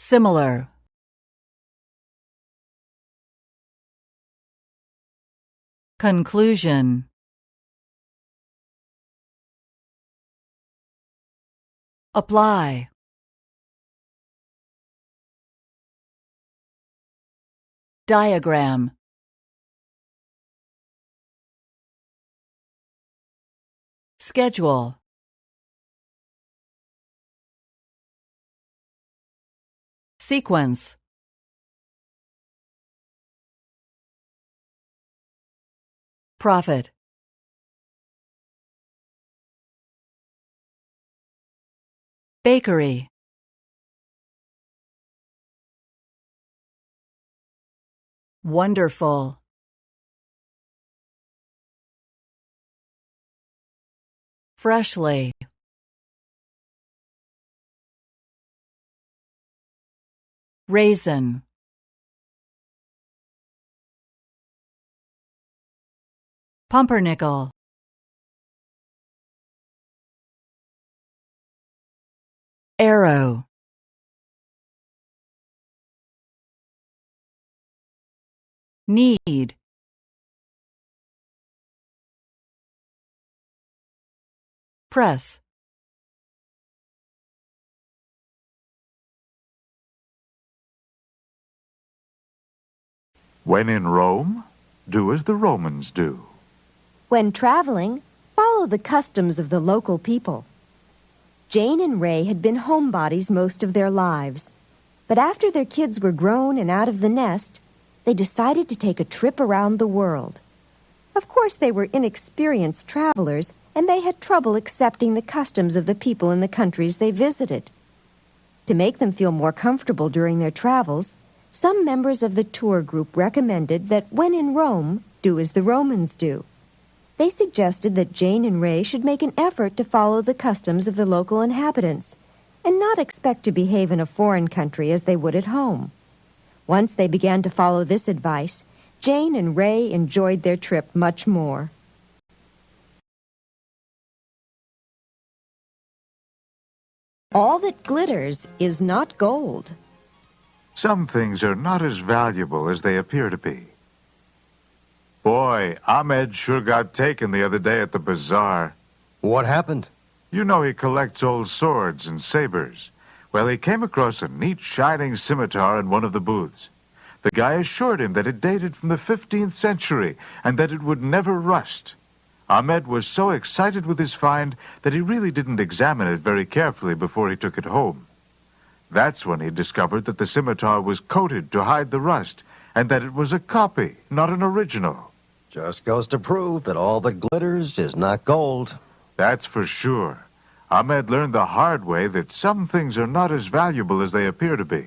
Similar. Conclusion. Apply. Diagram. Schedule. Sequence. Profit. Bakery. Wonderful. Freshly. Raisin. Pumpernickel. Arrow. Need. Press. When in Rome, do as the Romans do. When traveling, follow the customs of the local people. Jane and Ray had been homebodies most of their lives. But after their kids were grown and out of the nest, they decided to take a trip around the world. Of course, they were inexperienced travelers, and they had trouble accepting the customs of the people in the countries they visited. To make them feel more comfortable during their travels, some members of the tour group recommended that when in Rome, do as the Romans do. They suggested that Jane and Ray should make an effort to follow the customs of the local inhabitants and not expect to behave in a foreign country as they would at home. Once they began to follow this advice, Jane and Ray enjoyed their trip much more. All that glitters is not gold. Some things are not as valuable as they appear to be. Boy, Ahmed sure got taken the other day at the bazaar. What happened? You know he collects old swords and sabers. Well, he came across a neat, shining scimitar in one of the booths. The guy assured him that it dated from the 15th century and that it would never rust. Ahmed was so excited with his find that he really didn't examine it very carefully before he took it home. That's when he discovered that the scimitar was coated to hide the rust and that it was a copy, not an original. Just goes to prove that all that glitters is not gold. That's for sure. Ahmed learned the hard way that some things are not as valuable as they appear to be.